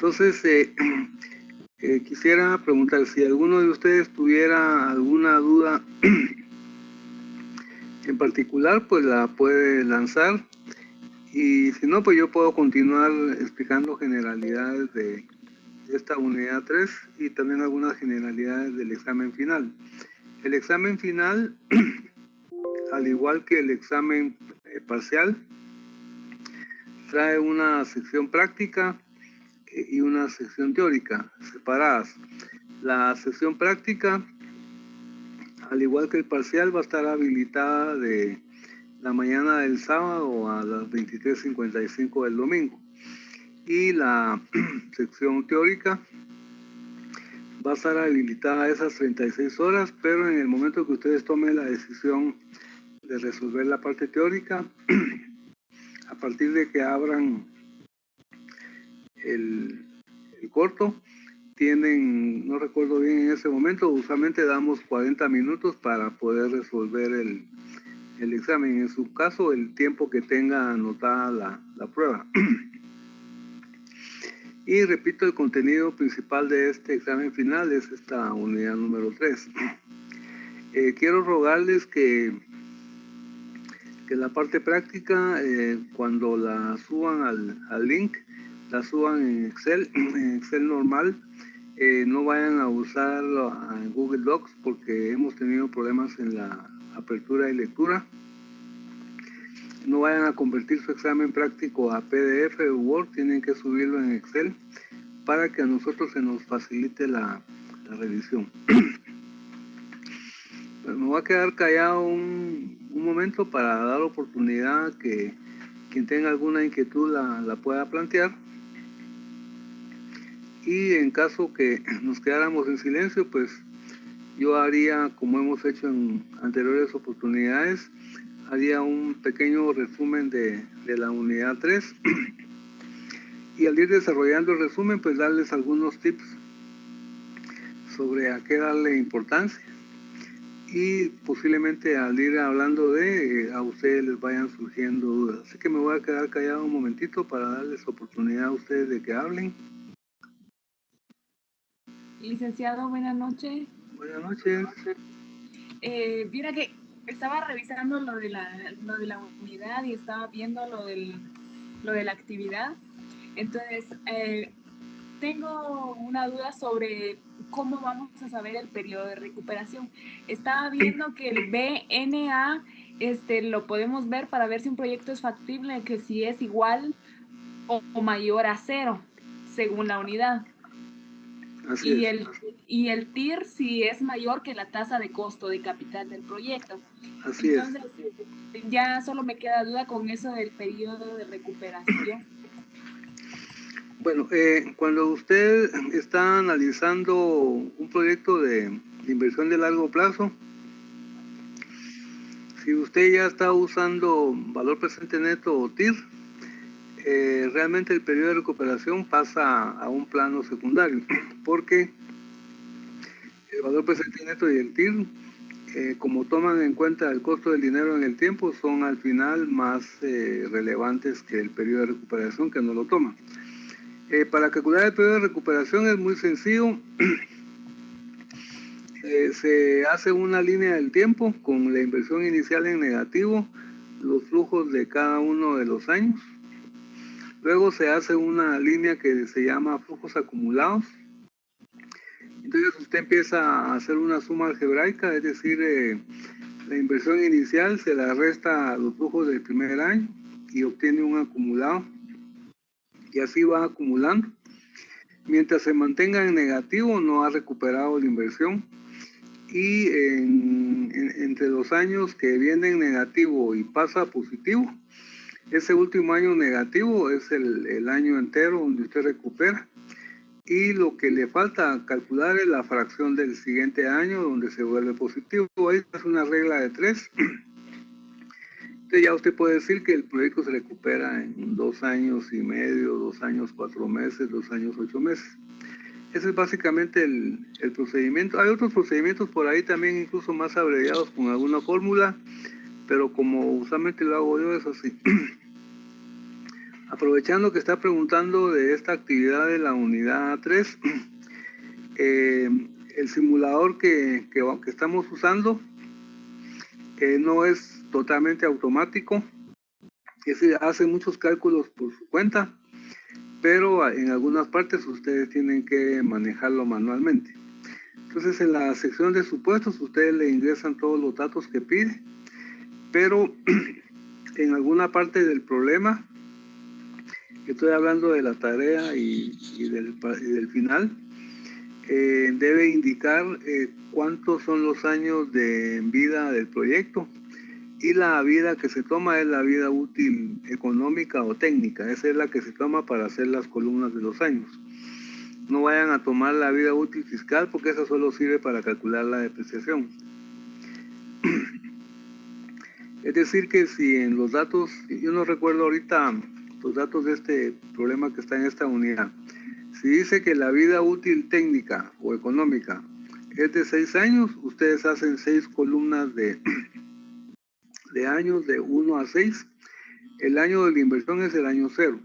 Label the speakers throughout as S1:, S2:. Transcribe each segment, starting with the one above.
S1: Entonces, quisiera preguntar si alguno de ustedes tuviera alguna duda en particular, pues la puede lanzar, y si no, pues yo puedo continuar explicando generalidades de esta unidad 3 y también algunas generalidades del examen final. El examen final, al igual que el examen parcial, trae una sección práctica y una sección teórica separadas. La sección práctica, al igual que el parcial, va a estar habilitada de la mañana del sábado a las 23:55 del domingo. Y la sección teórica va a estar habilitada a esas 36 horas, pero en el momento que ustedes tomen la decisión de resolver la parte teórica, a partir de que abran el corto, tienen, no recuerdo bien en ese momento, usualmente damos 40 minutos para poder resolver el examen. En su caso, el tiempo que tenga anotada la prueba. Y repito, el contenido principal de este examen final es esta unidad número 3. Quiero rogarles que la parte práctica, cuando la suban al link, la suban en Excel normal. No vayan a usarlo en Google Docs porque hemos tenido problemas en la apertura y lectura. No vayan a convertir su examen práctico a PDF o Word, tienen que subirlo en Excel para que a nosotros se nos facilite la revisión. Me voy a quedar callado un momento para dar oportunidad que quien tenga alguna inquietud la pueda plantear. Y en caso que nos quedáramos en silencio, pues yo haría, como hemos hecho en anteriores oportunidades, haría un pequeño resumen de la unidad 3 y al ir desarrollando el resumen, pues darles algunos tips sobre a qué darle importancia, y posiblemente al ir hablando a ustedes les vayan surgiendo dudas. Así que me voy a quedar callado un momentito para darles oportunidad a ustedes de que hablen.
S2: Licenciado, buenas noches.
S1: Buenas noches.
S2: Mira que estaba revisando lo de la unidad y estaba viendo lo de la actividad. Entonces, tengo una duda sobre cómo vamos a saber el periodo de recuperación. Estaba viendo que el BNA lo podemos ver para ver si un proyecto es factible, que si es igual o mayor a 0, según la unidad.
S1: Así es.
S2: Y el TIR si es mayor que la tasa de costo de capital del proyecto.
S1: Así
S2: Entonces, ya solo me queda duda con eso del periodo de recuperación.
S1: Bueno, cuando usted está analizando un proyecto de inversión de largo plazo, si usted ya está usando valor presente neto o TIR, realmente el periodo de recuperación pasa a un plano secundario, porque el valor presente neto y el TIR, como toman en cuenta el costo del dinero en el tiempo, son al final más relevantes que el periodo de recuperación, que no lo toman. Para calcular el periodo de recuperación es muy sencillo. Se hace una línea del tiempo con la inversión inicial en negativo, los flujos de cada uno de los años. Luego se hace una línea que se llama flujos acumulados. Entonces usted empieza a hacer una suma algebraica, es decir, la inversión inicial se la resta a los flujos del primer año y obtiene un acumulado. Y así va acumulando. Mientras se mantenga en negativo, no ha recuperado la inversión. Y entre los años que viene en negativo y pasa a positivo, ese último año negativo es el año entero donde usted recupera. Y lo que le falta calcular es la fracción del siguiente año donde se vuelve positivo. Ahí es una regla de 3. Entonces ya usted puede decir que el proyecto se recupera en 2 años y medio, 2 años 4 meses, 2 años 8 meses. Ese es básicamente el procedimiento. Hay otros procedimientos por ahí también, incluso más abreviados con alguna fórmula, pero como usualmente lo hago yo, es así. Aprovechando que está preguntando de esta actividad de la unidad 3, el simulador que estamos usando no es totalmente automático, hace muchos cálculos por su cuenta, pero en algunas partes ustedes tienen que manejarlo manualmente. Entonces en la sección de supuestos ustedes le ingresan todos los datos que pide, pero en alguna parte del problema, estoy hablando de la tarea y del final, debe indicar cuántos son los años de vida del proyecto, y la vida que se toma es la vida útil económica o técnica. Esa es la que se toma para hacer las columnas de los años. No vayan a tomar la vida útil fiscal, porque esa solo sirve para calcular la depreciación. Es decir que si en los datos, yo no recuerdo ahorita los datos de este problema que está en esta unidad, si dice que la vida útil técnica o económica es de 6 años, ustedes hacen 6 columnas de años de 1 a 6. El año de la inversión es el año 0.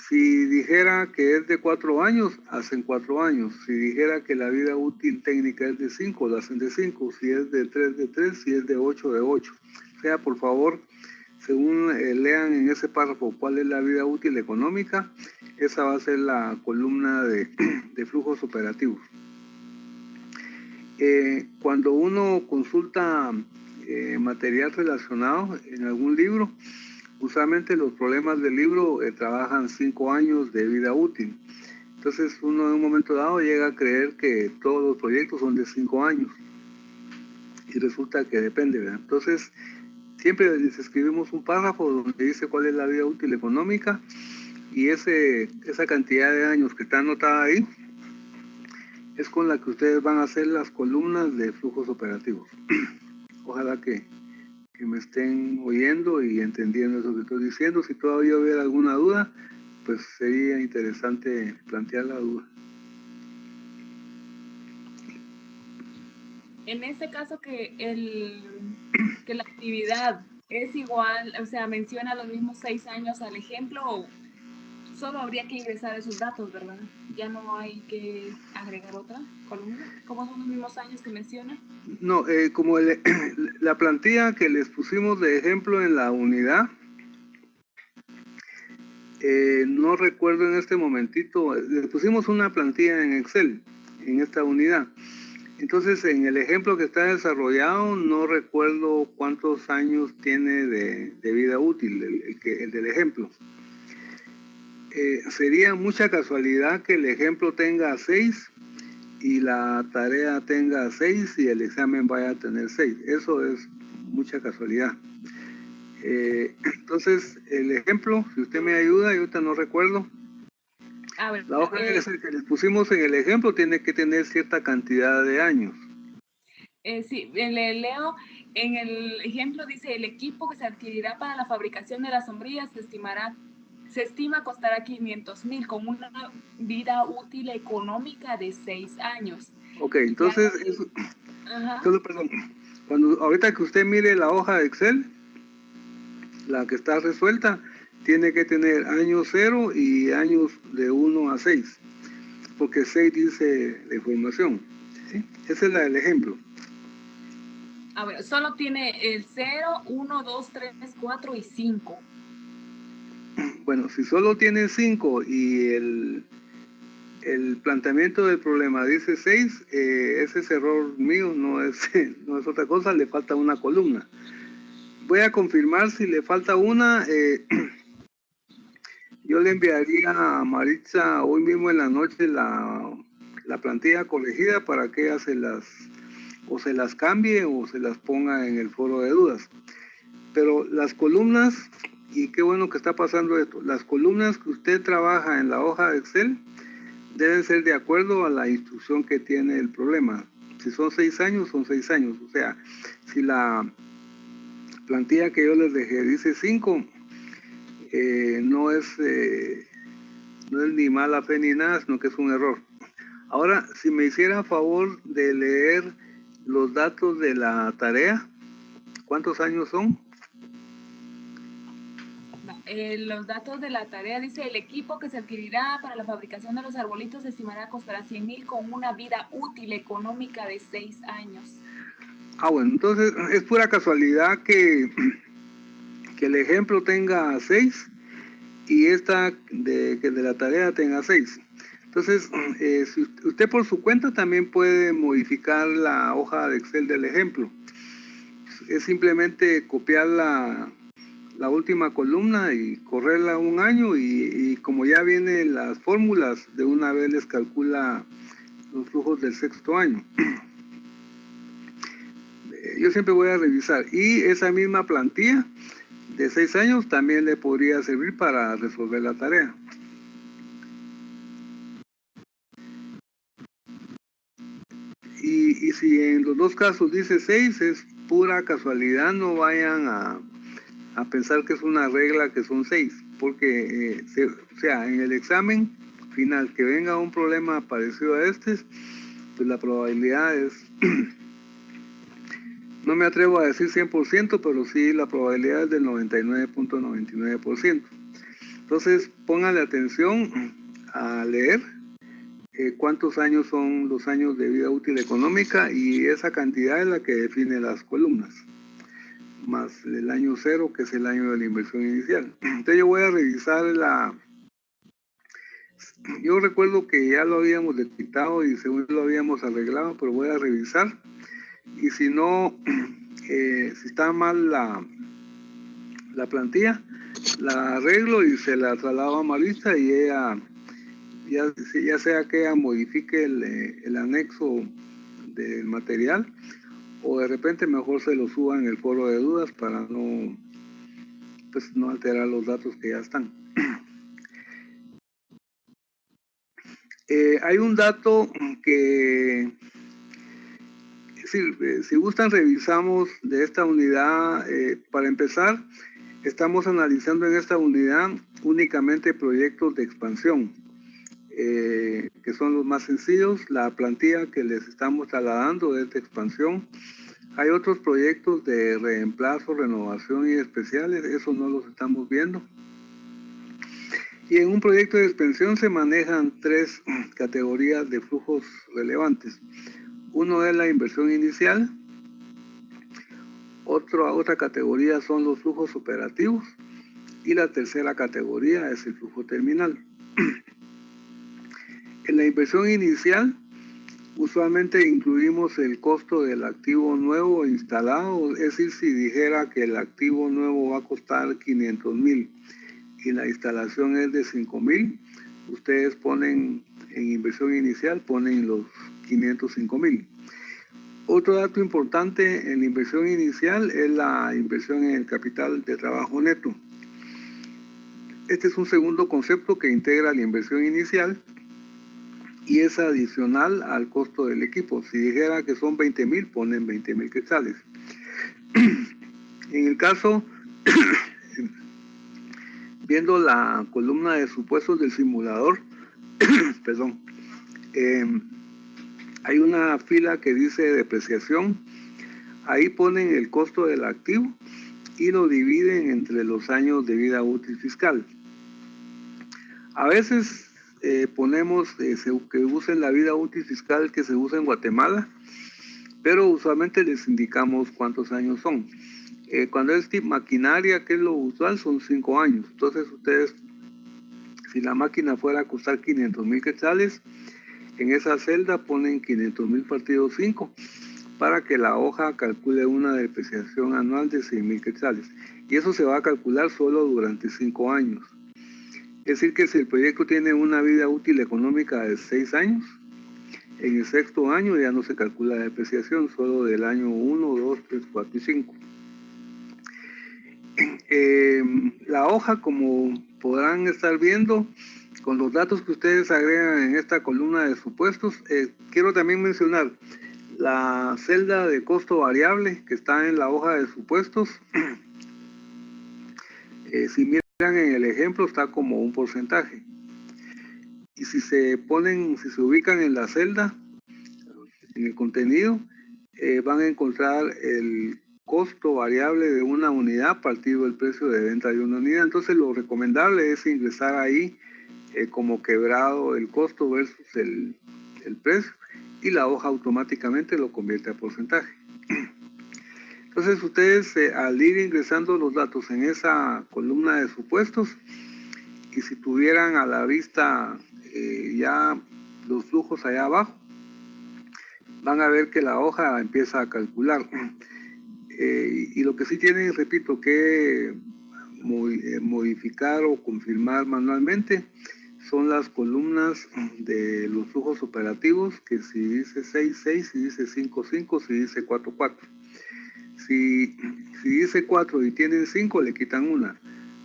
S1: Si dijera que es de 4 años, hacen 4 años. Si dijera que la vida útil técnica es de 5, la hacen de 5. Si es de 3, de 3. Si es de 8, de 8. O sea, por favor, según lean en ese párrafo cuál es la vida útil económica, esa va a ser la columna de flujos operativos. Cuando uno consulta material relacionado en algún libro, usualmente los problemas del libro trabajan 5 años de vida útil. Entonces uno en un momento dado llega a creer que todos los proyectos son de 5 años. Y resulta que depende, ¿verdad? Entonces siempre les escribimos un párrafo donde dice cuál es la vida útil económica, y esa cantidad de años que está anotada ahí es con la que ustedes van a hacer las columnas de flujos operativos. Ojalá que me estén oyendo y entendiendo eso que estoy diciendo. Si todavía hubiera alguna duda, pues sería interesante plantear la duda.
S2: En este caso que la actividad es igual, o sea, menciona los mismos 6 años al ejemplo, solo habría que ingresar esos datos, ¿verdad? Ya no hay que agregar otra columna. ¿Cómo son los mismos años que menciona?
S1: No, como la plantilla que les pusimos de ejemplo en la unidad, no recuerdo en este momentito, les pusimos una plantilla en Excel, en esta unidad. Entonces, en el ejemplo que está desarrollado, no recuerdo cuántos años tiene de vida útil el del ejemplo. Sería mucha casualidad que el ejemplo tenga 6 y la tarea tenga 6 y el examen vaya a tener 6. Eso es mucha casualidad. Entonces, el ejemplo, si usted me ayuda, yo ahorita no recuerdo. La hoja que les pusimos en el ejemplo tiene que tener cierta cantidad de años.
S2: Sí, le leo, en el ejemplo dice, el equipo que se adquirirá para la fabricación de las sombrillas se estima costará 500,000 con una vida útil económica de 6 años.
S1: Ok, entonces, perdón, ahorita que usted mire la hoja de Excel, la que está resuelta, tiene que tener año 0 y años de 1 a 6, porque 6 dice la información. ¿Sí? Ese es el ejemplo.
S2: A ver, solo tiene el 0, 1, 2, 3, 4 y 5.
S1: Bueno, si solo tiene 5 y el planteamiento del problema dice 6, ese es error mío, no es otra cosa, le falta una columna. Voy a confirmar si le falta una. Yo le enviaría a Maritza hoy mismo en la noche la plantilla corregida para que ella se las cambie o se las ponga en el foro de dudas. Pero las columnas, y qué bueno que está pasando esto, las columnas que usted trabaja en la hoja de Excel deben ser de acuerdo a la instrucción que tiene el problema. Si son 6 años, son 6 años. O sea, si la plantilla que yo les dejé dice 5, no es ni mala fe ni nada, sino que es un error. Ahora, si me hiciera favor de leer los datos de la tarea, ¿cuántos años son?
S2: los datos de la tarea. Dice, el equipo que se adquirirá para la fabricación de los arbolitos se estimará costará 100,000 con una vida útil económica de 6 años.
S1: Bueno, entonces es pura casualidad que el ejemplo tenga 6 y esta que de la tarea tenga 6. Entonces, si usted por su cuenta también puede modificar la hoja de Excel del ejemplo. Es simplemente copiar la última columna y correrla un año y como ya vienen las fórmulas, de una vez les calcula los flujos del sexto año. Yo siempre voy a revisar. Y esa misma plantilla de 6 años también le podría servir para resolver la tarea. Y si en los dos casos dice 6, es pura casualidad, no vayan a pensar que es una regla que son 6, porque o sea, en el examen final que venga un problema parecido a este, pues la probabilidad es, no me atrevo a decir 100%, pero sí la probabilidad es del 99.99%. Entonces, póngale atención a leer cuántos años son los años de vida útil económica y esa cantidad es la que define las columnas, más el año 0, que es el año de la inversión inicial. Entonces yo voy a revisar yo recuerdo que ya lo habíamos detectado y según lo habíamos arreglado, pero voy a revisar y si no, si está mal la plantilla, la arreglo y se la traslado a Marista y ella, ya sea que ella modifique el anexo del material o de repente mejor se lo suba en el foro de dudas para no, pues, no alterar los datos que ya están. Hay un dato que, si gustan, revisamos de esta unidad. Para empezar, estamos analizando en esta unidad únicamente proyectos de expansión, que son los más sencillos. La plantilla que les estamos trasladando es de expansión. Hay otros proyectos de reemplazo, renovación y especiales, esos no los estamos viendo. Y en un proyecto de expansión se manejan 3 categorías de flujos relevantes. Uno es la inversión inicial, otra categoría son los flujos operativos y la tercera categoría es el flujo terminal. En la inversión inicial usualmente incluimos el costo del activo nuevo instalado, es decir, si dijera que el activo nuevo va a costar 500,000 y la instalación es de 5,000, ustedes ponen en inversión inicial, ponen los 505,000. Otro dato importante en la inversión inicial es la inversión en el capital de trabajo neto. Este es un segundo concepto que integra la inversión inicial y es adicional al costo del equipo. Si dijera que son 20,000, ponen 20,000 quetzales. En el caso, viendo la columna de supuestos del simulador, perdón, hay una fila que dice depreciación. Ahí ponen el costo del activo y lo dividen entre los años de vida útil fiscal. A veces ponemos que usen la vida útil fiscal que se usa en Guatemala, pero usualmente les indicamos cuántos años son. Cuando es maquinaria, que es lo usual, son 5 años. Entonces ustedes, si la máquina fuera a costar 500,000 quetzales, en esa celda ponen 500,000 partido 5 para que la hoja calcule una depreciación anual de 6,000 quetzales. Y eso se va a calcular solo durante 5 años. Es decir, que si el proyecto tiene una vida útil económica de 6 años, en el sexto año ya no se calcula la depreciación, solo del año 1, 2, 3, 4 y 5. La hoja, como podrán estar viendo, con los datos que ustedes agregan en esta columna de supuestos, quiero también mencionar la celda de costo variable que está en la hoja de supuestos. Si miran en el ejemplo, está como un porcentaje. Y si se ubican en la celda, en el contenido, van a encontrar el costo variable de una unidad partido del precio de venta de una unidad. Entonces lo recomendable es ingresar ahí como quebrado el costo versus el precio, y la hoja automáticamente lo convierte a porcentaje. Entonces ustedes al ir ingresando los datos en esa columna de supuestos, y si tuvieran a la vista ya los flujos allá abajo, van a ver que la hoja empieza a calcular. Y lo que sí tienen, repito, que modificar o confirmar manualmente son las columnas de los flujos operativos, que si dice 6.6, si dice 5.5, si dice 4.4. Si dice 4 y tienen 5, le quitan una.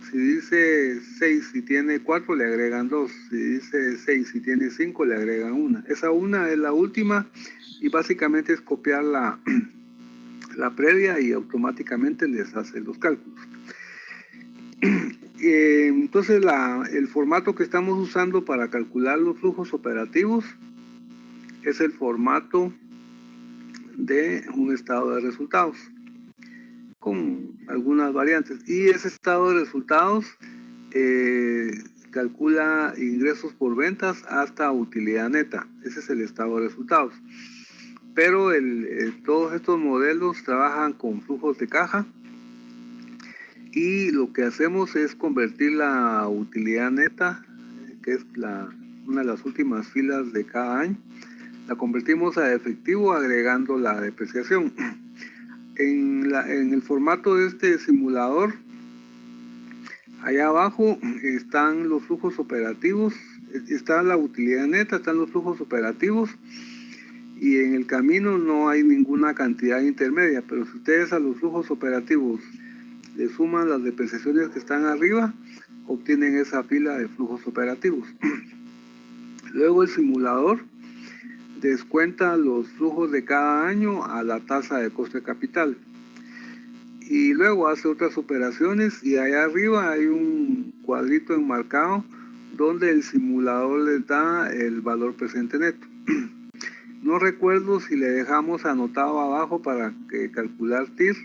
S1: Si dice 6 y tiene 4, le agregan 2. Si dice 6 y tiene 5, le agregan una. Esa una es la última, y básicamente es copiar la previa y automáticamente les hace los cálculos. Entonces el formato que estamos usando para calcular los flujos operativos es el formato de un estado de resultados, con algunas variantes, y ese estado de resultados calcula ingresos por ventas hasta utilidad neta. Ese es el estado de resultados, pero todos estos modelos trabajan con flujos de caja, y lo que hacemos es convertir la utilidad neta, que es una de las últimas filas de cada año, la convertimos a efectivo agregando la depreciación. En el formato de este simulador, allá abajo están los flujos operativos, está la utilidad neta, están los flujos operativos, y en el camino no hay ninguna cantidad intermedia, pero si ustedes a los flujos operativos le suman las depreciaciones que están arriba, obtienen esa fila de flujos operativos. Luego el simulador descuenta los flujos de cada año a la tasa de costo de capital, y luego hace otras operaciones, y allá arriba hay un cuadrito enmarcado donde el simulador les da el valor presente neto. No recuerdo si le dejamos anotado abajo para calcular TIR,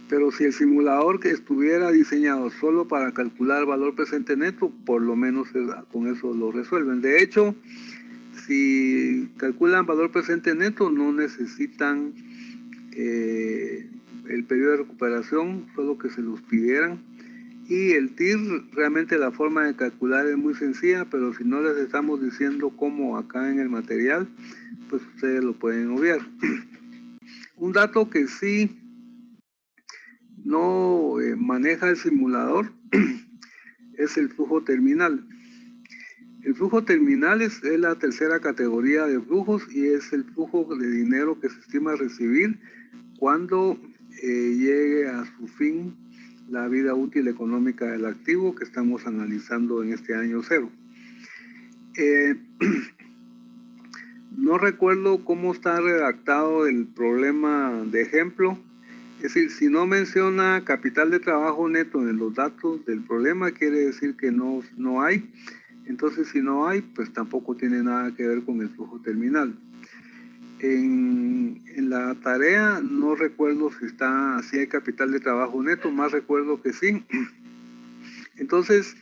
S1: pero si el simulador que estuviera diseñado solo para calcular valor presente neto, por lo menos con eso lo resuelven. De hecho, si calculan valor presente neto, no necesitan el periodo de recuperación, solo que se los pidieran. Y el TIR, realmente la forma de calcular es muy sencilla, pero si no les estamos diciendo cómo acá en el material, pues ustedes lo pueden obviar. Un dato que sí no maneja el simulador es el flujo terminal. El flujo terminal es la tercera categoría de flujos, y es el flujo de dinero que se estima recibir cuando llegue a su fin la vida útil económica del activo que estamos analizando en este año cero. No recuerdo cómo está redactado el problema de ejemplo. Es decir, si no menciona capital de trabajo neto en los datos del problema, quiere decir que no hay. Entonces, si no hay, pues tampoco tiene nada que ver con el flujo terminal. En la tarea no recuerdo si hay capital de trabajo neto, más recuerdo que sí. Entonces,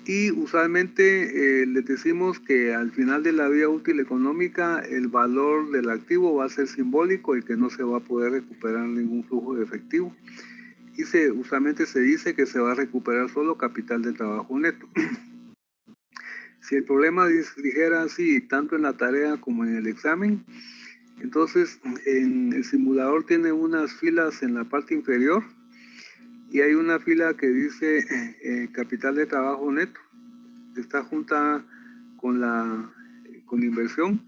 S1: y usualmente les decimos que al final de la vida útil económica el valor del activo va a ser simbólico y que no se va a poder recuperar ningún flujo de efectivo, y usualmente se dice que se va a recuperar solo capital de trabajo neto. Si el problema dijera así tanto en la tarea como en el examen, entonces en el simulador tiene unas filas en la parte inferior, y hay una fila que dice capital de trabajo neto, está junta con la inversión.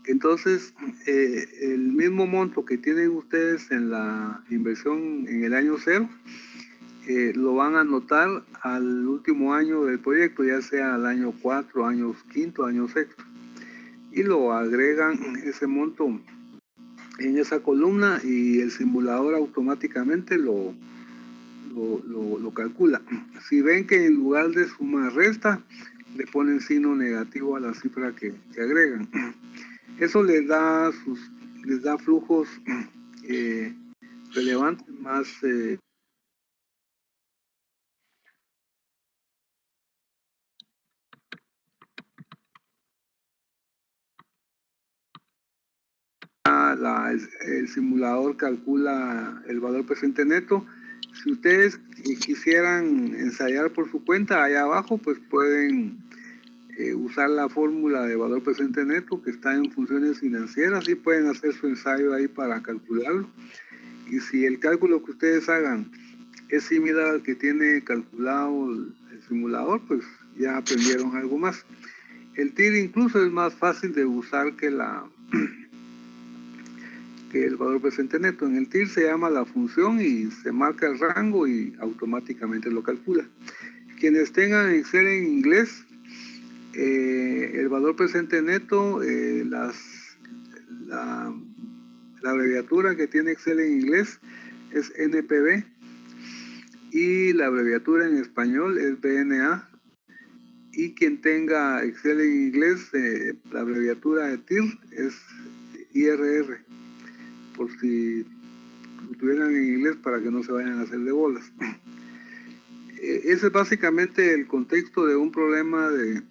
S1: Entonces el mismo monto que tienen ustedes en la inversión en el año cero, lo van a anotar al último año del proyecto, ya sea al año 4, año quinto, año sexto, y lo agregan ese monto en esa columna, y el simulador automáticamente lo calcula. Si ven que en lugar de suma resta, le ponen signo negativo a la cifra que agregan. Eso les da flujos relevantes, más el simulador calcula el valor presente neto. Si ustedes quisieran ensayar por su cuenta, allá abajo pues pueden usar la fórmula de valor presente neto que está en funciones financieras y pueden hacer su ensayo ahí para calcularlo. Y si el cálculo que ustedes hagan es similar al que tiene calculado el simulador, pues ya aprendieron algo más. El TIR incluso es más fácil de usar que el valor presente neto. En el TIR se llama la función y se marca el rango y automáticamente lo calcula. Quienes tengan Excel en inglés, el valor presente neto, la abreviatura que tiene Excel en inglés es NPV y la abreviatura en español es BNA. Y quien tenga Excel en inglés, la abreviatura de TIR es IRR, por si lo tuvieran en inglés para que no se vayan a hacer de bolas. Ese es básicamente el contexto de un problema de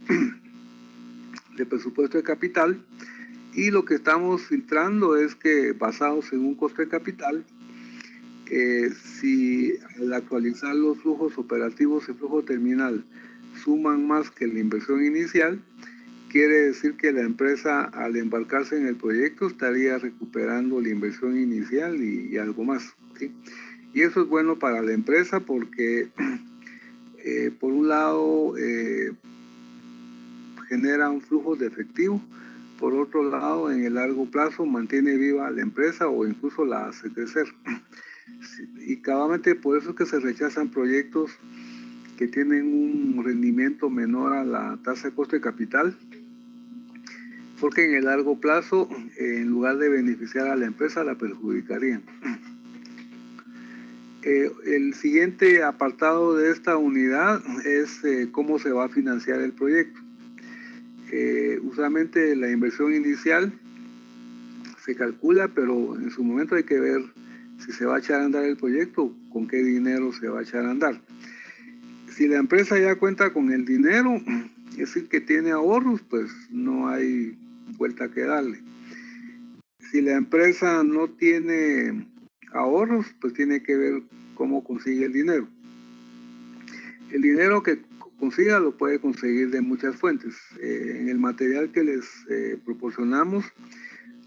S1: presupuesto de capital, y lo que estamos filtrando es que basados en un costo de capital, si al actualizar los flujos operativos y flujo terminal suman más que la inversión inicial, quiere decir que la empresa al embarcarse en el proyecto estaría recuperando la inversión inicial y algo más, ¿sí? Y eso es bueno para la empresa porque por un lado genera un flujo de efectivo, por otro lado en el largo plazo mantiene viva la empresa o incluso la hace crecer. Y cabalmente por eso es que se rechazan proyectos que tienen un rendimiento menor a la tasa de costo de capital, porque en el largo plazo, en lugar de beneficiar a la empresa, la perjudicarían. El siguiente apartado de esta unidad es cómo se va a financiar el proyecto. Usualmente la inversión inicial se calcula, pero en su momento hay que ver si se va a echar a andar el proyecto, con qué dinero se va a echar a andar. Si la empresa ya cuenta con el dinero, es decir, que tiene ahorros, pues no hay vuelta que darle. Si la empresa no tiene ahorros, pues tiene que ver cómo consigue el dinero. El dinero que consiga lo puede conseguir de muchas fuentes. En el material que les proporcionamos,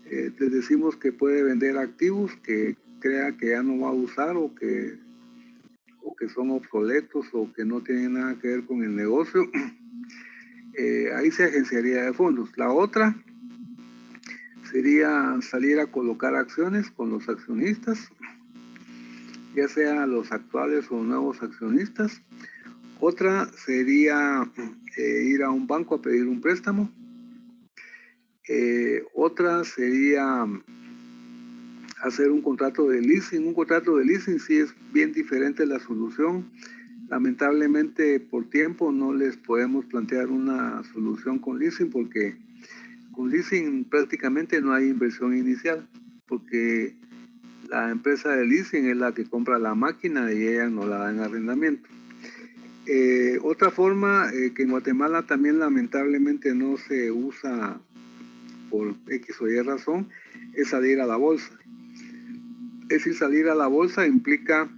S1: les decimos que puede vender activos que crea que ya no va a usar o que son obsoletos o que no tienen nada que ver con el negocio. Ahí se agenciaría de fondos. La otra sería salir a colocar acciones con los accionistas, ya sea los actuales o nuevos accionistas. Otra sería ir a un banco a pedir un préstamo. Otra sería hacer un contrato de leasing. Un contrato de leasing sí es bien diferente la solución. Lamentablemente por tiempo no les podemos plantear una solución con leasing porque con leasing prácticamente no hay inversión inicial, porque la empresa de leasing es la que compra la máquina y ella no la da en arrendamiento. Otra forma que en Guatemala también lamentablemente no se usa por X o Y razón es salir a la bolsa. Es decir, salir a la bolsa implica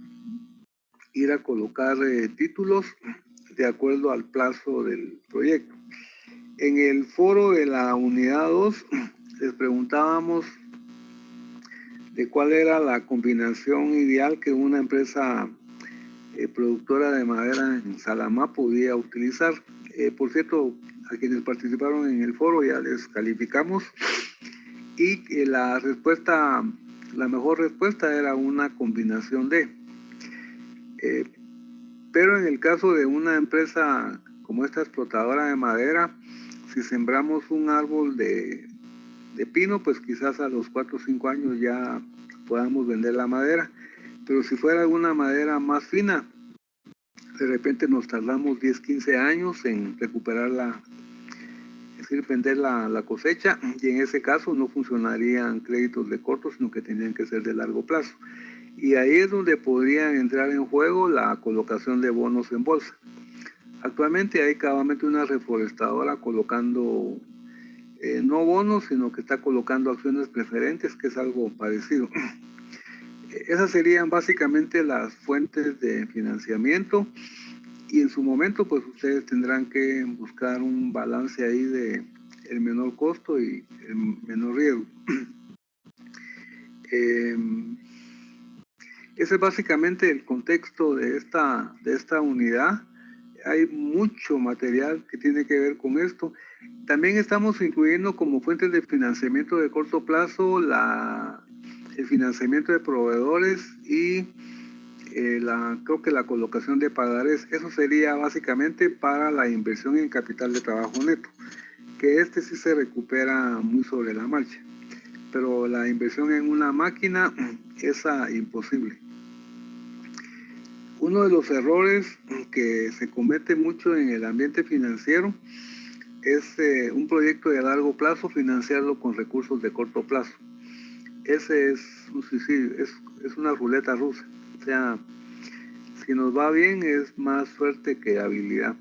S1: ir a colocar títulos de acuerdo al plazo del proyecto. En el foro de la unidad 2 les preguntábamos de cuál era la combinación ideal que una empresa productora de madera en Salamá podía utilizar. Por cierto, a quienes participaron en el foro ya les calificamos y la mejor respuesta era una combinación de. Pero en el caso de una empresa como esta explotadora de madera, si sembramos un árbol de pino, pues quizás a los 4 o 5 años ya podamos vender la madera. Pero si fuera alguna madera más fina, de repente nos tardamos 10, 15 años en recuperar decir, vender la cosecha, y en ese caso no funcionarían créditos de corto, sino que tendrían que ser de largo plazo. Y ahí es donde podrían entrar en juego la colocación de bonos en bolsa. Actualmente hay cabalmente una reforestadora colocando no bonos, sino que está colocando acciones preferentes, que es algo parecido. Esas serían básicamente las fuentes de financiamiento, y en su momento pues ustedes tendrán que buscar un balance ahí de el menor costo y el menor riesgo. Ese es básicamente el contexto de esta unidad. Hay mucho material que tiene que ver con esto. También estamos incluyendo como fuentes de financiamiento de corto plazo el financiamiento de proveedores y creo que la colocación de pagares. Eso sería básicamente para la inversión en capital de trabajo neto, que sí se recupera muy sobre la marcha, pero la inversión en una máquina, esa imposible. Uno de los errores que se comete mucho en el ambiente financiero es un proyecto de largo plazo financiarlo con recursos de corto plazo. Ese es un suicidio, es una ruleta rusa. O sea, si nos va bien es más suerte que habilidad.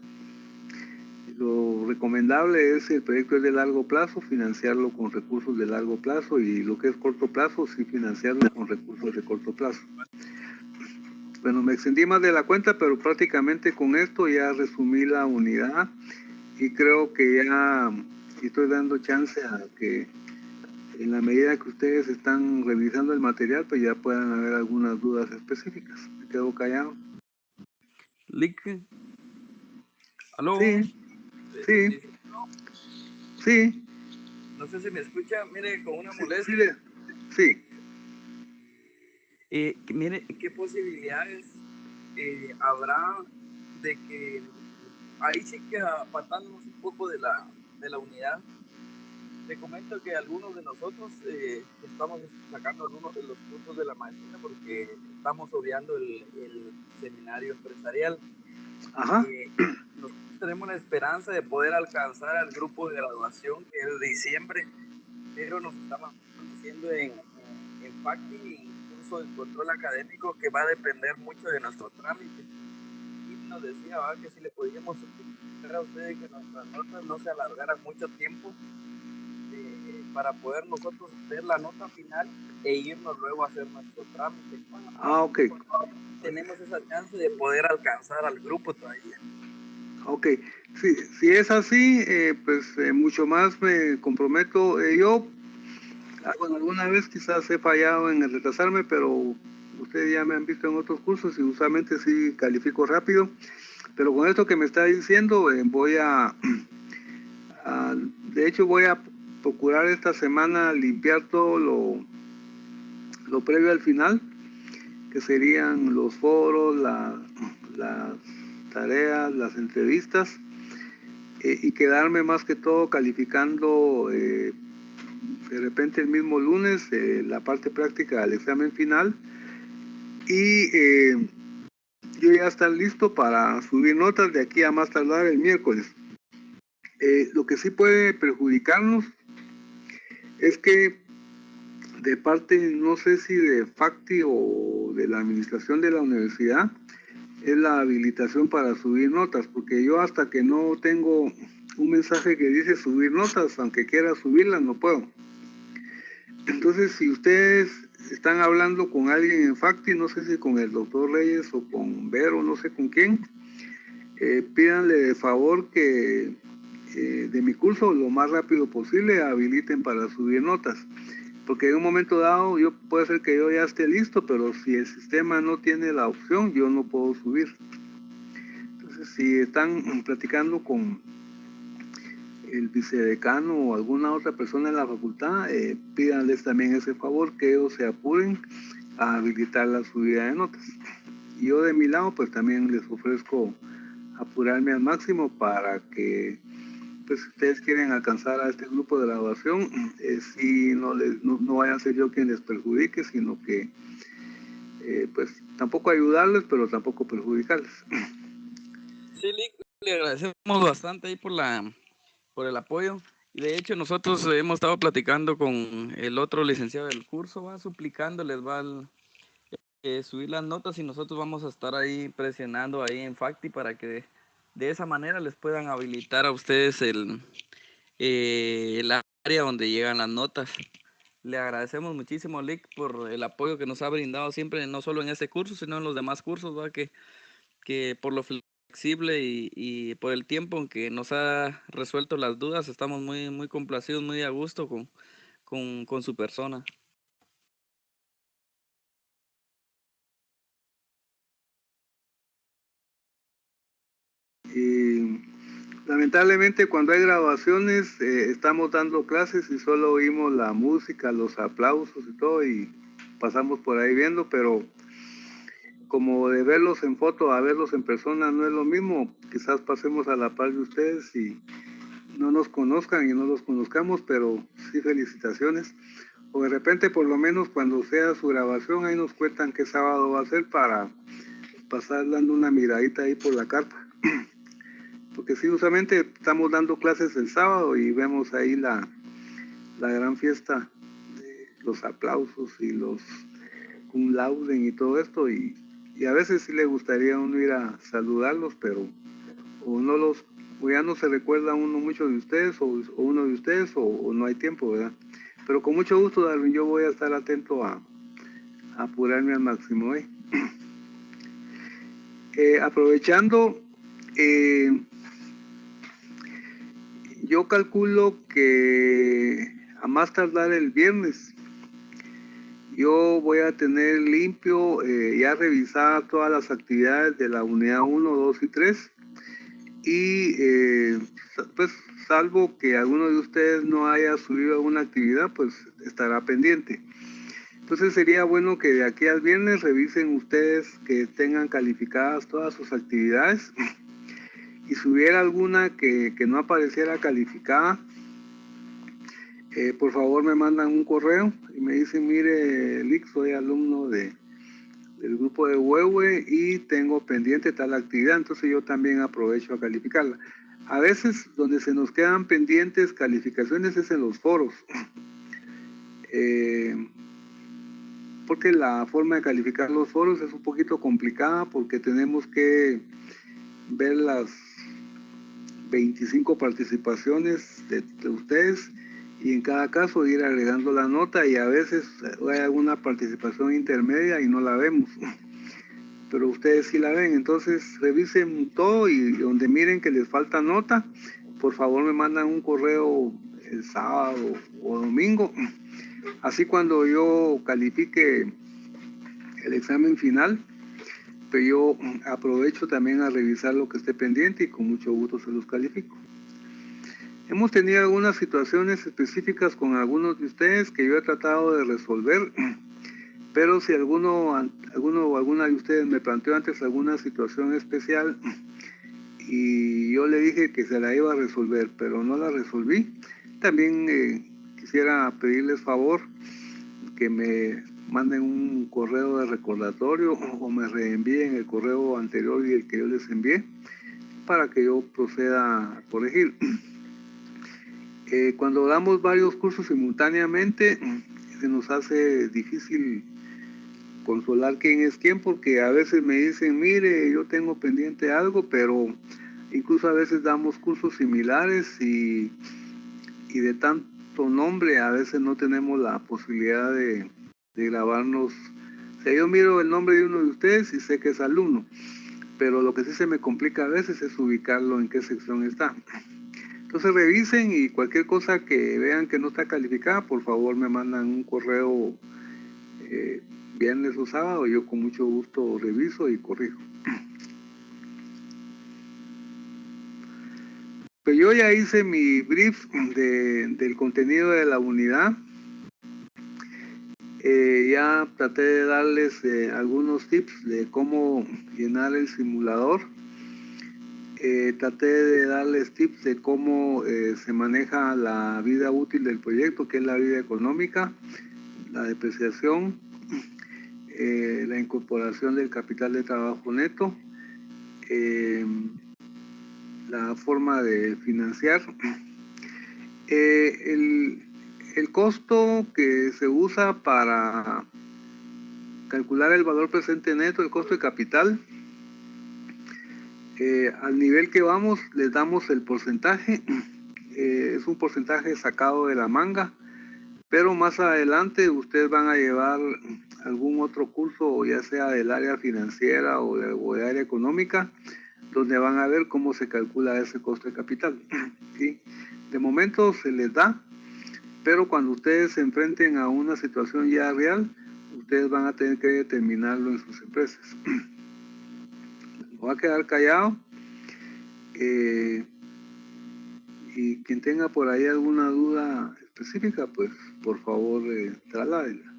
S1: Lo recomendable es, si el proyecto es de largo plazo, financiarlo con recursos de largo plazo, y lo que es corto plazo, sí financiarlo con recursos de corto plazo. Bueno, me extendí más de la cuenta, pero prácticamente con esto ya resumí la unidad, y creo que ya estoy dando chance a que en la medida que ustedes están revisando el material, pues ya puedan haber algunas dudas específicas. Me quedo callado.
S3: Lick. ¿Aló?
S1: Sí, sí, sí.
S3: No sé si me escucha, mire, con una molestia.
S1: Sí.
S3: Mire, ¿qué posibilidades habrá de que ahí sí que apartándonos un poco de la unidad? Te comento que algunos de nosotros estamos sacando algunos de los puntos de la maestría porque estamos obviando el seminario empresarial.
S1: Ajá.
S3: Nosotros tenemos la esperanza de poder alcanzar al grupo de graduación, que es de diciembre, pero nos estamos haciendo en FACTI, incluso en control académico, que va a depender mucho de nuestro trámite. Y nos decía que si le podíamos solicitar a ustedes que nuestras notas no se alargaran mucho tiempo, para poder nosotros ver la nota final e irnos luego a hacer nuestro trámite.
S1: Ok.
S3: Tenemos esa chance de poder alcanzar al grupo todavía.
S1: Ok, sí, si es así, pues mucho más me comprometo. Yo, bueno, alguna vez quizás he fallado en el retrasarme, pero ustedes ya me han visto en otros cursos y usualmente sí califico rápido. Pero con esto que me está diciendo, voy de hecho voy a procurar esta semana limpiar todo lo previo al final, que serían los foros, las tareas, las entrevistas, y quedarme más que todo calificando de repente el mismo lunes la parte práctica del examen final, y yo ya estar listo para subir notas de aquí a más tardar el miércoles. Lo que sí puede perjudicarnos es que de parte, no sé si de FACTI o de la administración de la universidad, es la habilitación para subir notas, porque yo hasta que no tengo un mensaje que dice subir notas, aunque quiera subirlas, no puedo. Entonces, si ustedes están hablando con alguien en FACTI, no sé si con el doctor Reyes o con Vero, no sé con quién, pídanle de favor que de mi curso lo más rápido posible habiliten para subir notas, porque en un momento dado puede ser que yo ya esté listo, pero si el sistema no tiene la opción, yo no puedo subir. Entonces, si están platicando con el vicedecano o alguna otra persona en la facultad, pídanles también ese favor, que ellos se apuren a habilitar la subida de notas. Y yo de mi lado, pues también les ofrezco apurarme al máximo para que, pues, si ustedes quieren alcanzar a este grupo de graduación, si no vaya a ser yo quien les perjudique, sino que, pues, tampoco ayudarles, pero tampoco perjudicarles.
S3: Sí, Lick, le agradecemos bastante ahí por el apoyo.
S4: De hecho, nosotros hemos estado platicando con el otro licenciado del curso, va suplicando, les va subir las notas y nosotros vamos a estar ahí presionando ahí en Facti para que de esa manera les puedan habilitar a ustedes el área donde llegan las notas. Le agradecemos muchísimo, Lick, por el apoyo que nos ha brindado siempre, no solo en este curso, sino en los demás cursos, ¿va? Que por lo flexible y por el tiempo en que nos ha resuelto las dudas, estamos muy, muy complacidos, muy a gusto con su persona.
S1: Y lamentablemente cuando hay graduaciones estamos dando clases y solo oímos la música, los aplausos y todo, y pasamos por ahí viendo, pero como de verlos en foto a verlos en persona no es lo mismo. Quizás pasemos a la par de ustedes y no nos conozcan y no los conozcamos, pero sí felicitaciones. O de repente, por lo menos cuando sea su grabación, ahí nos cuentan qué sábado va a ser para pasar dando una miradita ahí por la carpa. Porque sí, usualmente estamos dando clases el sábado y vemos ahí la gran fiesta, los aplausos y los cum laude y todo esto, y a veces sí le gustaría a uno ir a saludarlos, pero o ya no se recuerda uno mucho de ustedes, o uno de ustedes, o no hay tiempo, ¿verdad? Pero con mucho gusto, Darwin, yo voy a estar atento a apurarme al máximo. Aprovechando, yo calculo que a más tardar el viernes, yo voy a tener limpio, ya revisar todas las actividades de la unidad 1, 2 y 3. Y pues salvo que alguno de ustedes no haya subido alguna actividad, pues estará pendiente. Entonces sería bueno que de aquí al viernes revisen ustedes que tengan calificadas todas sus actividades. Y si hubiera alguna que no apareciera calificada, por favor me mandan un correo y me dicen, mire, Lick, soy alumno del grupo de Huehue y tengo pendiente tal actividad, entonces yo también aprovecho a calificarla. A veces donde se nos quedan pendientes calificaciones es en los foros, porque la forma de calificar los foros es un poquito complicada porque tenemos que ver las 25 participaciones de ustedes y en cada caso ir agregando la nota, y a veces hay alguna participación intermedia y no la vemos, pero ustedes sí la ven. Entonces revisen todo y donde miren que les falta nota, por favor me mandan un correo el sábado o domingo, así cuando yo califique el examen final, pero yo aprovecho también a revisar lo que esté pendiente y con mucho gusto se los califico. Hemos tenido algunas situaciones específicas con algunos de ustedes que yo he tratado de resolver, pero si alguno o alguna de ustedes me planteó antes alguna situación especial y yo le dije que se la iba a resolver, pero no la resolví, también quisiera pedirles favor que me manden un correo de recordatorio o me reenvíen el correo anterior y el que yo les envié para que yo proceda a corregir. Cuando damos varios cursos simultáneamente, se nos hace difícil consolar quién es quién, porque a veces me dicen, mire, yo tengo pendiente algo, pero incluso a veces damos cursos similares y de tanto nombre a veces no tenemos la posibilidad de grabarnos. O sea, yo miro el nombre de uno de ustedes y sé que es alumno, pero lo que sí se me complica a veces es ubicarlo en qué sección está. Entonces revisen y cualquier cosa que vean que no está calificada, por favor me mandan un correo viernes o sábado, yo con mucho gusto reviso y corrijo. Pues yo ya hice mi brief del contenido de la unidad. Ya traté de darles algunos tips de cómo llenar el simulador. Traté de darles tips de cómo se maneja la vida útil del proyecto, que es la vida económica, la depreciación, la incorporación del capital de trabajo neto, la forma de financiar El costo que se usa para calcular el valor presente neto, el costo de capital, al nivel que vamos, les damos el porcentaje. Es un porcentaje sacado de la manga, pero más adelante ustedes van a llevar algún otro curso, ya sea del área financiera o de área económica, donde van a ver cómo se calcula ese costo de capital. ¿Sí? De momento se les da, pero cuando ustedes se enfrenten a una situación ya real, ustedes van a tener que determinarlo en sus empresas. No va a quedar callado. Y quien tenga por ahí alguna duda específica, pues por favor trasládela.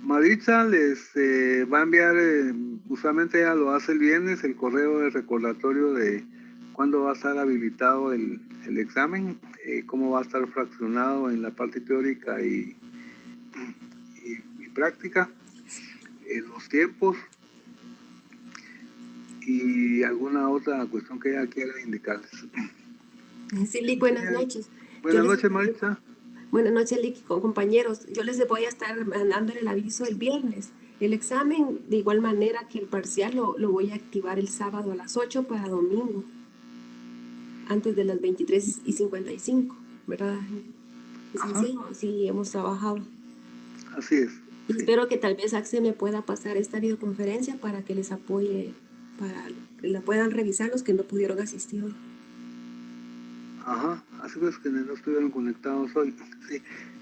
S1: Maritza les va a enviar, usualmente ella lo hace el viernes, el correo de recordatorio de cuándo va a estar habilitado el examen, cómo va a estar fraccionado en la parte teórica y práctica, los tiempos y alguna otra cuestión que ella quiera indicarles.
S5: Sí, Lic, buenas noches.
S1: Buenas noches, Maritza.
S5: Buenas noches, Lic, compañeros. Yo les voy a estar mandando el aviso el viernes. El examen, de igual manera que el parcial, lo voy a activar el sábado a las 8 para domingo, antes de las 23:55, ¿verdad? ¿Es así? Sí, hemos trabajado.
S1: Así es.
S5: Y sí. Espero que tal vez Axel me pueda pasar esta videoconferencia para que les apoye, para que la puedan revisar los que no pudieron asistir hoy.
S1: Ajá, así es que no estuvieron conectados hoy. Sí.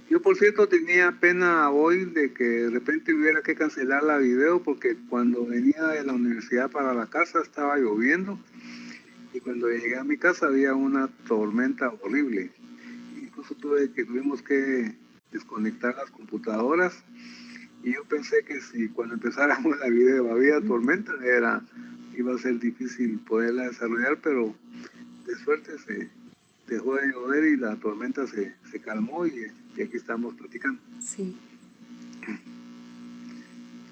S1: Yo, por cierto, tenía pena hoy de que de repente hubiera que cancelar la video porque cuando venía de la universidad para la casa estaba lloviendo y cuando llegué a mi casa había una tormenta horrible. Incluso tuvimos que desconectar las computadoras y yo pensé que si cuando empezáramos la video había tormenta iba a ser difícil poderla desarrollar, pero de suerte se dejó de llover y la tormenta se calmó y aquí estamos platicando.
S5: Sí.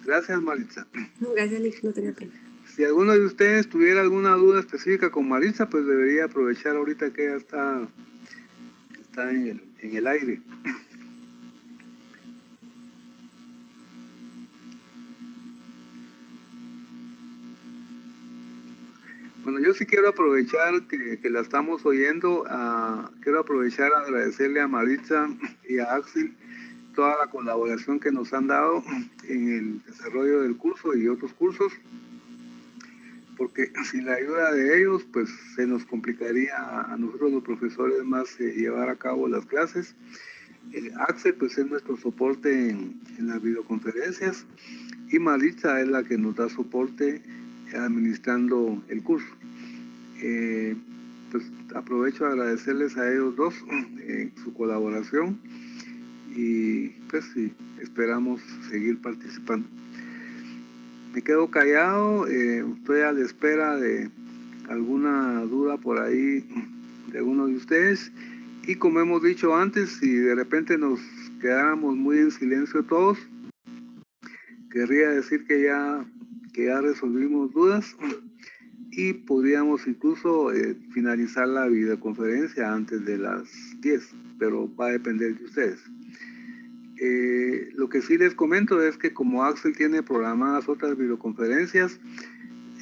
S1: Gracias, Maritza.
S5: No, gracias, Lic, no tenía pena.
S1: Si alguno de ustedes tuviera alguna duda específica con Maritza, pues debería aprovechar ahorita que ella está en el aire. Bueno, yo sí quiero aprovechar que la estamos oyendo, quiero aprovechar a agradecerle a Maritza y a Axel toda la colaboración que nos han dado en el desarrollo del curso y otros cursos, porque sin la ayuda de ellos, pues se nos complicaría a nosotros los profesores más llevar a cabo las clases. Axel, pues es nuestro soporte en las videoconferencias y Maritza es la que nos da soporte administrando el curso. Pues aprovecho a agradecerles a ellos dos su colaboración y pues sí, esperamos seguir participando. Me quedo callado, estoy a la espera de alguna duda por ahí de alguno de ustedes y como hemos dicho antes, si de repente nos quedáramos muy en silencio todos, querría decir que ya resolvimos dudas y podríamos incluso finalizar la videoconferencia antes de las 10, pero va a depender de ustedes. Lo que sí les comento es que como Axel tiene programadas otras videoconferencias,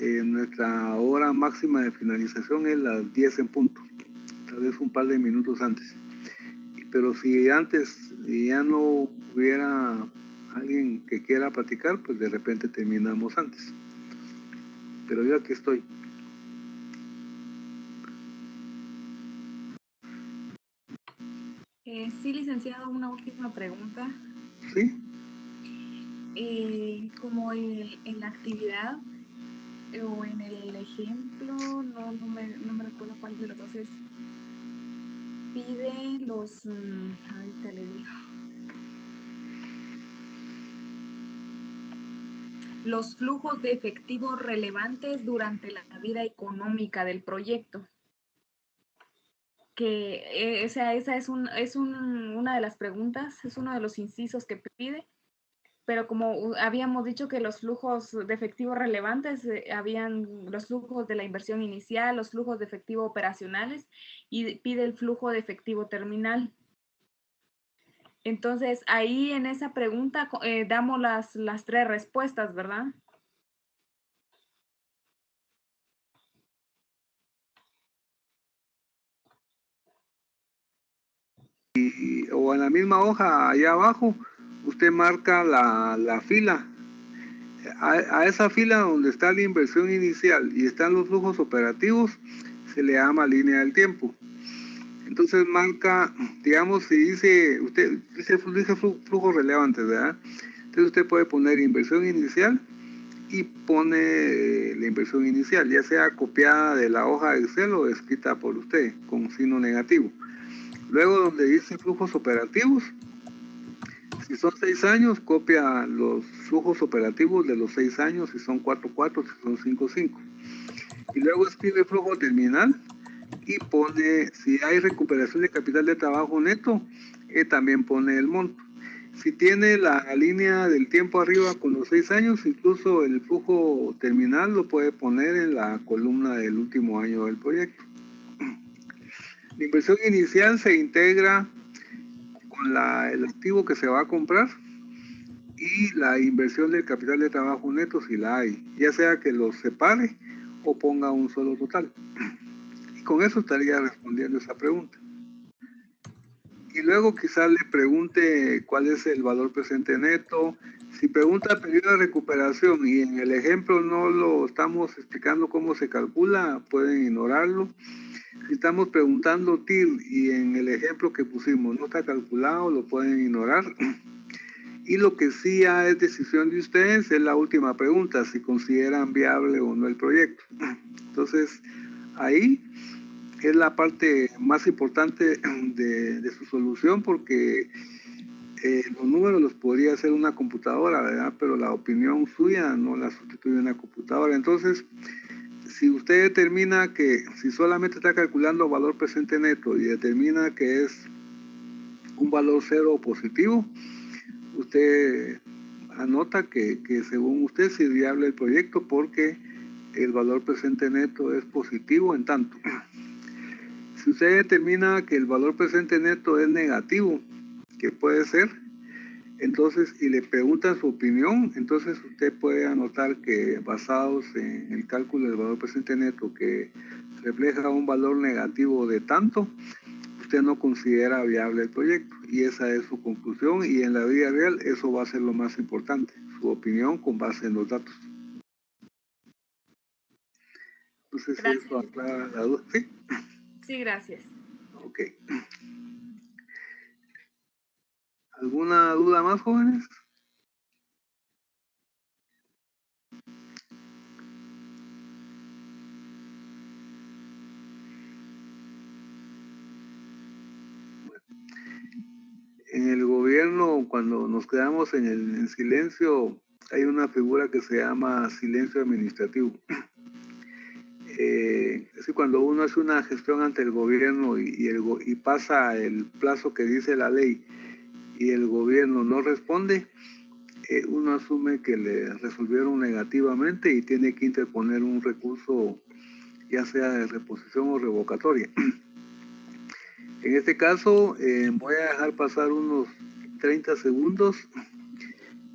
S1: nuestra hora máxima de finalización es las 10 en punto, tal vez un par de minutos antes. Pero si antes ya no hubiera alguien que quiera platicar, pues de repente terminamos antes. Pero yo aquí estoy.
S2: Sí, licenciado, una última pregunta.
S1: Sí.
S2: Como en la actividad o en el ejemplo, no me recuerdo cuál de los dos es, pide los, ahorita le digo, los flujos de efectivo relevantes durante la vida económica del proyecto. Que esa es una de las preguntas, es uno de los incisos que pide, pero como habíamos dicho que los flujos de efectivo relevantes, habían los flujos de la inversión inicial, los flujos de efectivo operacionales y pide el flujo de efectivo terminal. Entonces, ahí en esa pregunta damos las tres respuestas, ¿verdad?
S1: O en la misma hoja, allá abajo, usted marca la fila. A esa fila donde está la inversión inicial y están los flujos operativos, se le llama línea del tiempo. Entonces marca, digamos, si dice, usted dice flujos relevantes, ¿verdad? Entonces usted puede poner inversión inicial y pone la inversión inicial, ya sea copiada de la hoja de Excel o escrita por usted con signo negativo. Luego donde dice flujos operativos, si son 6 años, copia los flujos operativos de los 6 años, si son 4, si son 5. Y luego escribe flujo terminal y pone, si hay recuperación de capital de trabajo neto, también pone el monto. Si tiene la línea del tiempo arriba con los 6 años, incluso el flujo terminal lo puede poner en la columna del último año del proyecto. La inversión inicial se integra con el activo que se va a comprar y la inversión del capital de trabajo neto si la hay, ya sea que los separe o ponga un solo total. Y con eso estaría respondiendo esa pregunta. Y luego quizás le pregunte cuál es el valor presente neto. Si pregunta periodo de recuperación y en el ejemplo no lo estamos explicando cómo se calcula, pueden ignorarlo. Si estamos preguntando TIR y en el ejemplo que pusimos no está calculado, lo pueden ignorar. Y lo que sí ya es decisión de ustedes es la última pregunta, si consideran viable o no el proyecto. Entonces, ahí es la parte más importante de su solución, porque los números los podría hacer una computadora, ¿verdad? Pero la opinión suya no la sustituye una computadora. Entonces, si usted determina que, si solamente está calculando valor presente neto y determina que es un valor cero positivo, usted anota que según usted sí es viable el proyecto porque el valor presente neto es positivo en tanto. Si usted determina que el valor presente neto es negativo, que puede ser, entonces, y le preguntan su opinión, entonces usted puede anotar que basados en el cálculo del valor presente neto que refleja un valor negativo de tanto, usted no considera viable el proyecto, y esa es su conclusión, y en la vida real eso va a ser lo más importante, su opinión con base en los datos. No sé si eso aclara la duda. ¿Sí?
S2: Sí, gracias.
S1: Ok. ¿Alguna duda más, jóvenes? En el gobierno, cuando nos quedamos en silencio, hay una figura que se llama silencio administrativo. Es decir, cuando uno hace una gestión ante el gobierno y pasa el plazo que dice la ley y el gobierno no responde, uno asume que le resolvieron negativamente y tiene que interponer un recurso, ya sea de reposición o revocatoria. En este caso, voy a dejar pasar unos 30 segundos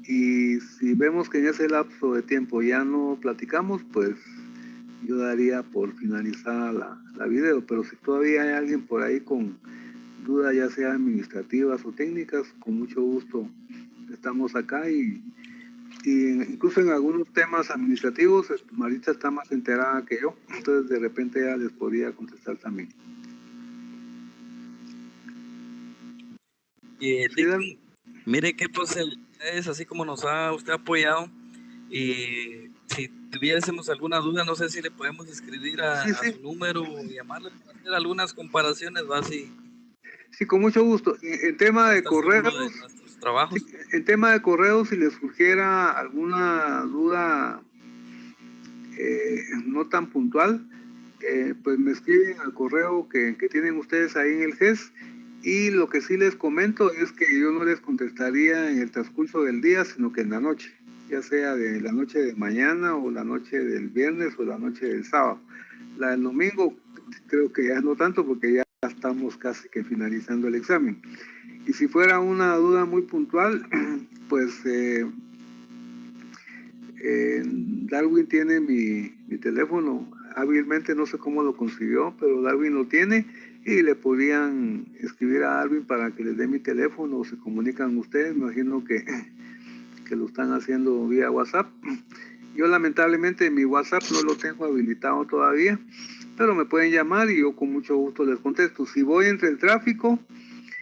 S1: y si vemos que en ese lapso de tiempo ya no platicamos, pues yo daría por finalizada la video, pero si todavía hay alguien por ahí con dudas, ya sea administrativas o técnicas, con mucho gusto estamos acá y incluso en algunos temas administrativos, Marita está más enterada que yo, entonces de repente ella les podría contestar también.
S4: ¿Sí, mire qué posibilidades, así como nos ha usted apoyado, y si tuviésemos alguna duda, no sé si le podemos escribir a su número o llamarle para hacer algunas comparaciones, ¿va?
S1: Sí, con mucho gusto. En tema de correos,
S4: en tema de
S1: correos, si les surgiera alguna duda no tan puntual, pues me escriben al correo que tienen ustedes ahí en el GES Y lo que sí les comento es que yo no les contestaría en el transcurso del día, sino que en la noche, ya sea de la noche de mañana o la noche del viernes o la noche del sábado. La del domingo creo que ya no tanto porque ya estamos casi que finalizando el examen. Y si fuera una duda muy puntual, pues Darwin tiene mi teléfono, hábilmente no sé cómo lo consiguió, pero Darwin lo tiene y le podrían escribir a Darwin para que les dé mi teléfono o se comunican ustedes, me imagino que lo están haciendo vía WhatsApp. Yo lamentablemente mi WhatsApp no lo tengo habilitado todavía, pero me pueden llamar y yo con mucho gusto les contesto. Si voy entre el tráfico,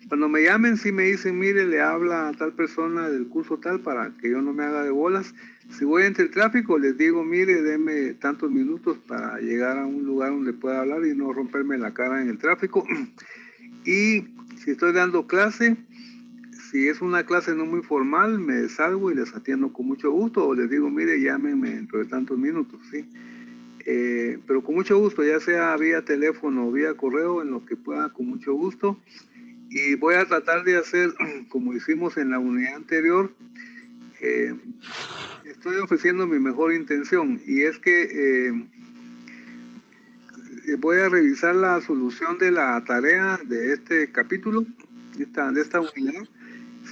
S1: cuando me llamen, sí me dicen, mire, le habla a tal persona del curso tal para que yo no me haga de bolas. Si voy entre el tráfico, les digo, mire, deme tantos minutos para llegar a un lugar donde pueda hablar y no romperme la cara en el tráfico. Y si estoy dando clase, si es una clase no muy formal, me salgo y les atiendo con mucho gusto o les digo, mire, llámenme dentro de tantos minutos, ¿sí? Pero con mucho gusto, ya sea vía teléfono o vía correo, en lo que pueda, con mucho gusto. Y voy a tratar de hacer, como hicimos en la unidad anterior, estoy ofreciendo mi mejor intención y es que voy a revisar la solución de la tarea de este capítulo, de esta unidad.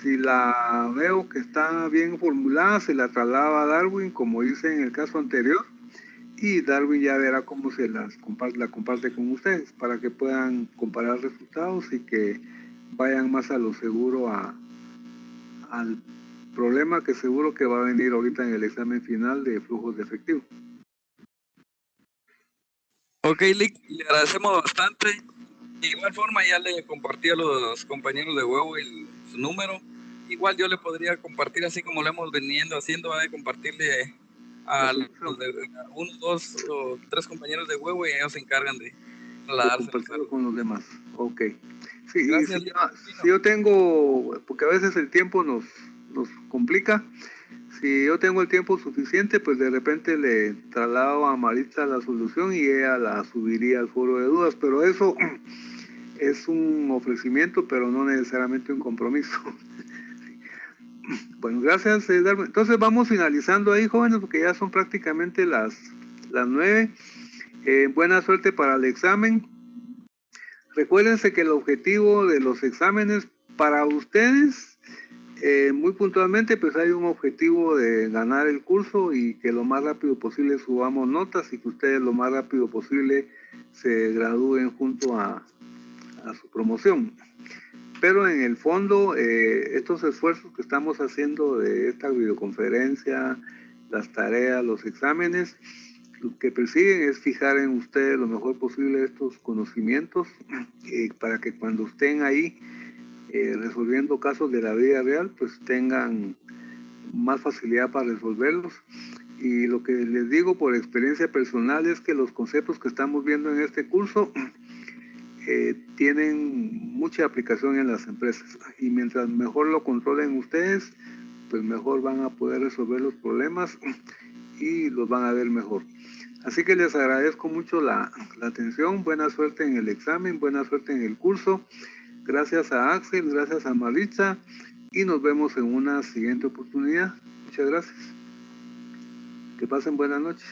S1: Si la veo que está bien formulada, se la traslado a Darwin, como hice en el caso anterior, y Darwin ya verá cómo se la comparte con ustedes para que puedan comparar resultados y que vayan más a lo seguro al problema que seguro que va a venir ahorita en el examen final de flujos de efectivo.
S4: Ok, Lick, le agradecemos bastante. De igual forma ya le compartí a los compañeros de huevo su número. Igual yo le podría compartir, así como lo hemos venido haciendo, compartirle a los de 1, 2 o 3 compañeros de huevo y ellos se encargan de
S1: compartirlo con los demás. Ok. Sí,
S4: gracias,
S1: si yo tengo, porque a veces el tiempo nos complica, si yo tengo el tiempo suficiente, pues de repente le traslado a Maritza la solución y ella la subiría al foro de dudas, pero eso es un ofrecimiento, pero no necesariamente un compromiso. Bueno, gracias, Darwin. Entonces vamos finalizando ahí, jóvenes, porque ya son prácticamente las 9. Buena suerte para el examen. Recuérdense que el objetivo de los exámenes para ustedes, muy puntualmente, pues hay un objetivo de ganar el curso y que lo más rápido posible subamos notas y que ustedes lo más rápido posible se gradúen junto a su promoción. Pero en el fondo, estos esfuerzos que estamos haciendo de esta videoconferencia, las tareas, los exámenes, lo que persiguen es fijar en ustedes lo mejor posible estos conocimientos para que cuando estén ahí resolviendo casos de la vida real, pues tengan más facilidad para resolverlos. Y lo que les digo por experiencia personal es que los conceptos que estamos viendo en este curso tienen mucha aplicación en las empresas y mientras mejor lo controlen ustedes, pues mejor van a poder resolver los problemas y los van a ver mejor. Así que les agradezco mucho la atención, buena suerte en el examen, buena suerte en el curso. Gracias a Axel, gracias a Maritza y nos vemos en una siguiente oportunidad. Muchas gracias. Que pasen buenas noches.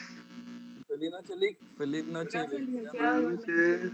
S4: Feliz noche, Lick. Feliz noche.
S5: Gracias, licenciado.
S1: Buenas noches.